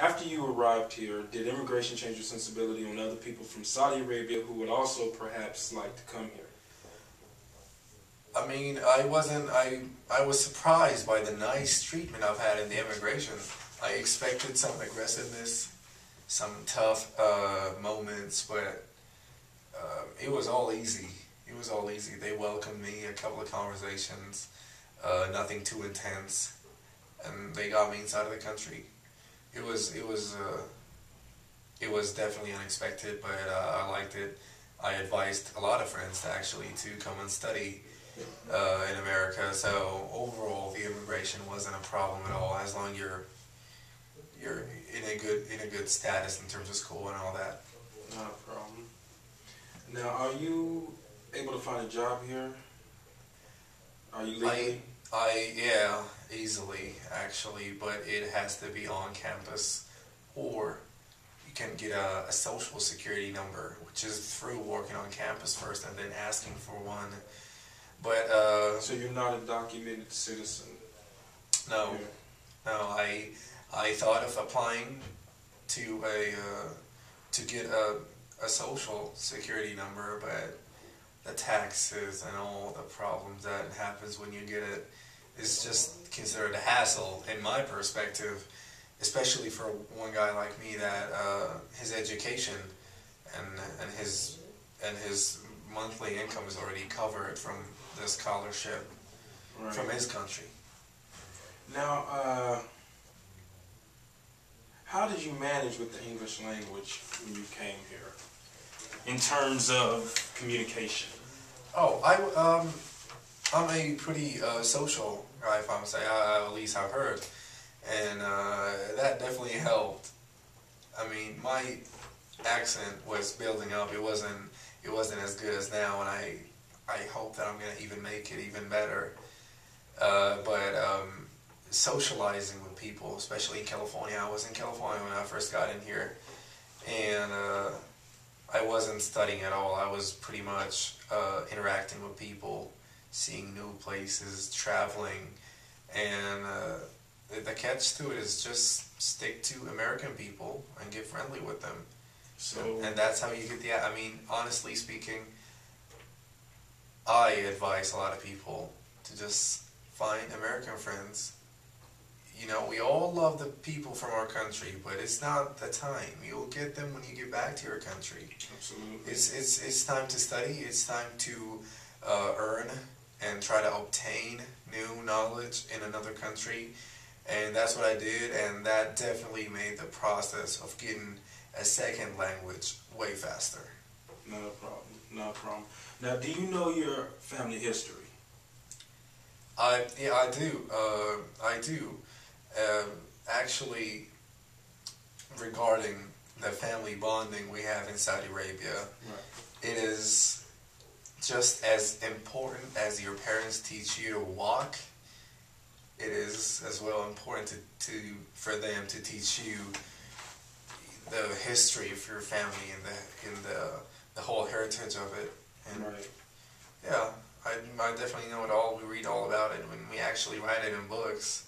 After you arrived here, did immigration change your sensibility on other people from Saudi Arabia who would also perhaps like to come here? I mean, I was surprised by the nice treatment I've had in the immigration. I expected some aggressiveness, some tough moments, but it was all easy. It was all easy. They welcomed me, a couple of conversations, nothing too intense, and they got me inside of the country. It was definitely unexpected, but I liked it. I advised a lot of friends to come and study in America. So overall, the immigration wasn't a problem at all, as long as you're in a good status in terms of school and all that. Not a problem. Now, are you able to find a job here? Are you legally? Yeah, easily actually, but it has to be on campus, or you can get a social security number, which is through working on campus first and then asking for one. But so you're not a documented citizen? No, here. No. I thought of applying to get a social security number, but the taxes and all the problems that happens when you get it is just considered a hassle in my perspective, especially for one guy like me that his education and his monthly income is already covered from the scholarship from his country. Now, how did you manage with the English language when you came here, in terms of communication? Oh, I'm a pretty social guy, if I'm saying. At least I've heard, and that definitely helped. I mean, my accent was building up. It wasn't as good as now, and I hope that I'm gonna even make it even better. But socializing with people, especially in California. I was in California when I first got in here, and I wasn't studying at all. I was pretty much interacting with people, seeing new places, traveling, and the catch to it is just stick to American people and get friendly with them. And that's how you get I mean, honestly speaking, I advise a lot of people to just find American friends. You know, we all love the people from our country, but it's not the time. You'll get them when you get back to your country. Absolutely. It's time to study. It's time to earn and try to obtain new knowledge in another country. And that's what I did, and that definitely made the process of getting a second language way faster. Not a problem. Not a problem. Now, do you know your family history? Yeah, I do. I do. Actually, regarding the family bonding we have in Saudi Arabia, it is just as important as your parents teach you to walk. It is as well important for them to teach you the history of your family and the whole heritage of it. And yeah, I definitely know it all. We read all about it when we actually write it in books,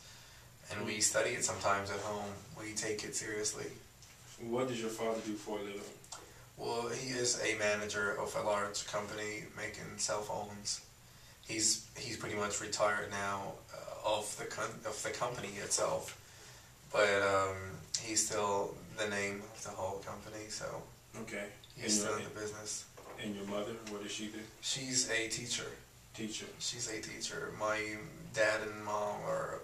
and we study it sometimes at home. We take it seriously. What does your father do for a living? Well, he is a manager of a large company making cell phones. He's pretty much retired now of the company itself, but he's still the name of the whole company. So okay, he's still in the business. And your mother, what does she do? She's a teacher. Teacher. She's a teacher. My dad and mom are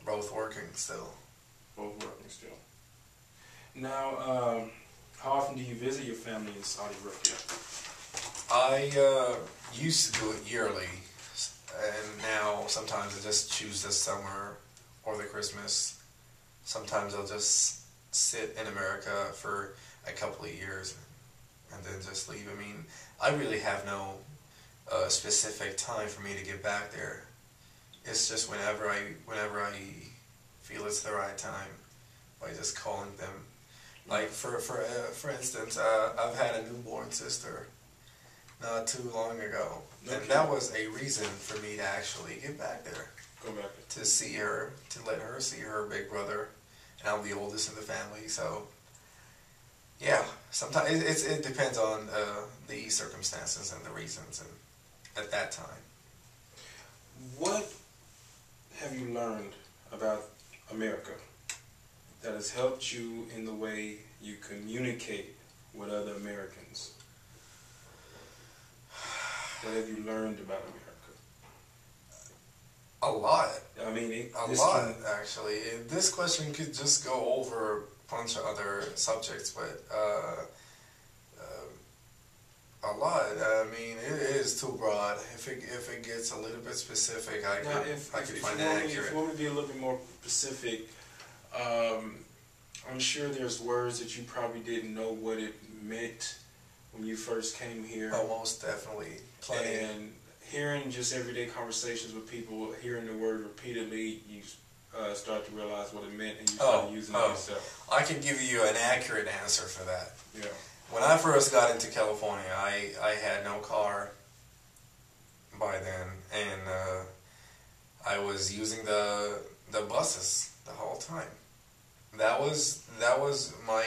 both working still. Both working still. Now, how often do you visit your family in Saudi Arabia? I used to do it yearly, and now sometimes I just choose the summer or the Christmas. Sometimes I'll just sit in America for a couple of years and then just leave. I mean, I really have no specific time for me to get back there. It's just whenever I feel it's the right time, by just calling them. Like for instance, I've had a newborn sister not too long ago, and that was a reason for me to actually get back there. Go back to see her, to let her see her big brother, and I I'm the oldest in the family, so yeah. Sometimes it depends on the circumstances and the reasons, and at that time. What have you learned about America that has helped you in the way you communicate with other Americans? What have you learned about America? A lot. I mean, Actually. This question could just go over a bunch of other subjects, but a lot. I mean, it is too broad. If it gets a little bit specific, I could find it accurate. If you want me to be a little bit more specific, I'm sure there's words that you probably didn't know what it meant when you first came here. Oh, most definitely. Plenty. And hearing just everyday conversations with people, hearing the word repeatedly, you start to realize what it meant, and you start using it yourself. I can give you an accurate answer for that. Yeah. When I first got into California, I had no car by then, and I was using the buses the whole time. That was my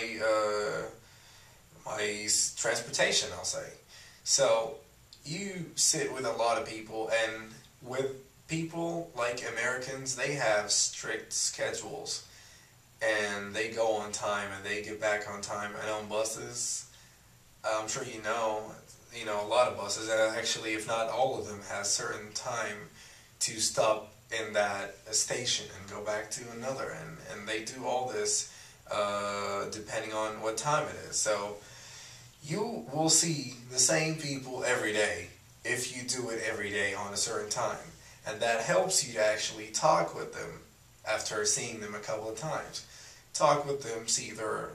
my transportation, I'll say. So you sit with a lot of people, and with people like Americans, they have strict schedules, and they go on time and they get back on time. And on buses, I'm sure you know a lot of buses, and actually, if not all of them, has certain time to stop in that station and go back to another, and they do all this depending on what time it is. So you will see the same people every day if you do it every day on a certain time, and that helps you to actually talk with them after seeing them a couple of times. Talk with them, see their,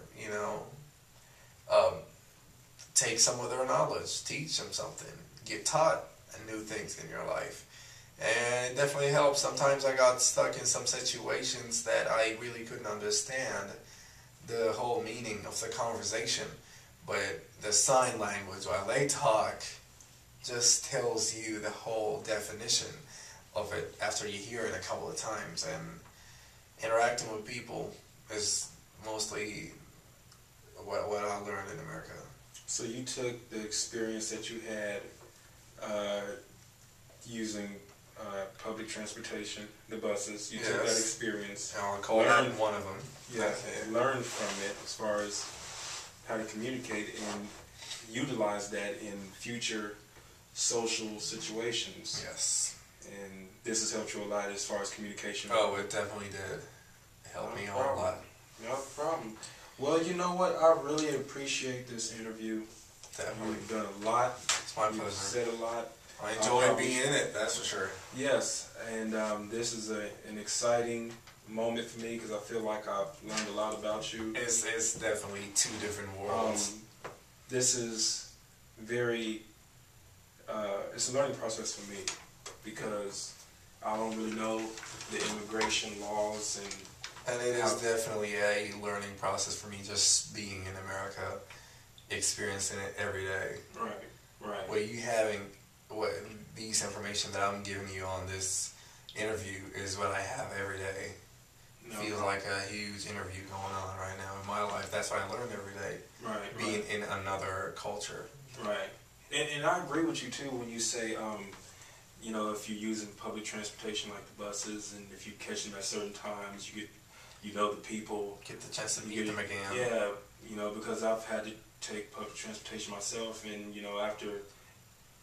take some of their knowledge, teach them something, get taught new things in your life. And it definitely helps. Sometimes I got stuck in some situations that I really couldn't understand the whole meaning of the conversation, but the sign language while they talk just tells you the whole definition of it after you hear it a couple of times. And interacting with people is mostly what I learned in America. So you took the experience that you had using public transportation, the buses. You took that experience. Learned one of them. Yeah, and learned from it as far as how to communicate and utilize that in future social situations. Yes. And this has helped you a lot as far as communication. Oh, it definitely did. It helped me a lot. No problem. Well, you know what? I really appreciate this interview. Definitely. You've done a lot. It's my pleasure. You've said a lot. I enjoyed being in it, that's for sure. Yes, and this is an exciting moment for me because I feel like I've learned a lot about you. It's definitely two different worlds. This is very, it's a learning process for me because I don't really know the immigration laws and it is definitely a learning process for me just being in America, experiencing it every day. Right. What you having, these information that I'm giving you on this interview is what I have every day. Feels like a huge interview going on right now in my life. That's what I learn every day. Right. Being in another culture. Right. And I agree with you too when you say, if you're using public transportation like the buses, and if you catch them at certain times, you know the people. Get the chance to meet them again. Yeah, because I've had to take public transportation myself, and after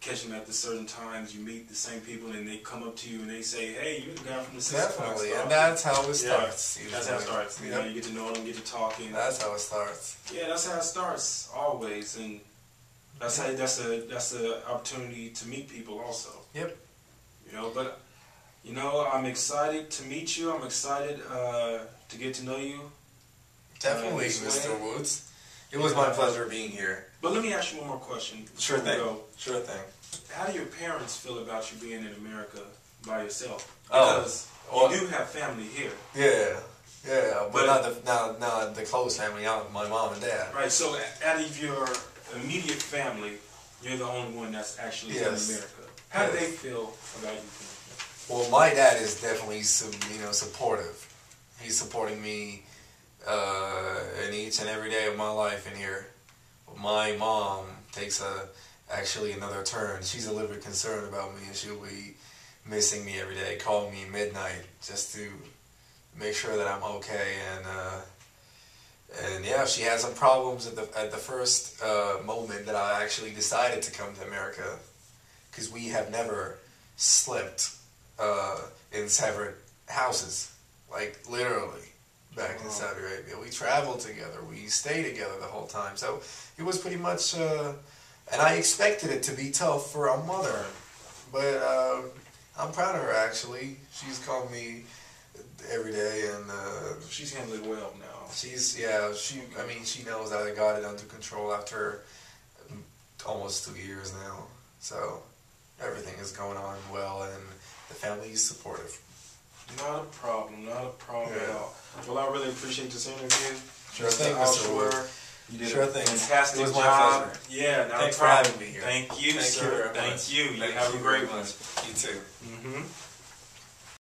catching them at the certain times, you meet the same people, and they come up to you and they say, "Hey, you're the guy from the 6 o'clock Definitely, stop." and that's how it starts. Yeah, that's how it starts. Yep. You get to know them, get to talking. That's how it starts. Yeah, that's how it starts always, and that's a opportunity to meet people also. Yep. But I'm excited to meet you. I'm excited to get to know you. Definitely, Mr. Woods. It was my pleasure being here. But let me ask you one more question. Sure thing. Sure thing. How do your parents feel about you being in America by yourself? Because you do have family here. Yeah, but not the close family, not my mom and dad. Right, so out of your immediate family, you're the only one that's actually in America. How do they feel about you? Well, my dad is definitely supportive. He's supporting me in each and every day of my life in here. My mom takes actually another turn. She's a little bit concerned about me, and she'll be missing me every day, calling me midnight just to make sure that I'm okay. And yeah, she had some problems at the first moment that I actually decided to come to America, because we have never slept in separate houses, like literally. Back in Saudi Arabia, we traveled together, we stayed together the whole time, so it was pretty much, and I expected it to be tough for a mother, but I'm proud of her actually. She's called me every day, and she's handling well now. She knows that I got it under control after almost 2 years now, so everything is going on well, and the family is supportive. Not a problem at all. Well, I really appreciate this interview. Sure thing, Mr. Wood. You did a fantastic it was my job. pleasure. Yeah, thanks for having me here. Thank you, Thank sir. you very much. Thank you. You Thank have you a great very one. much. You too.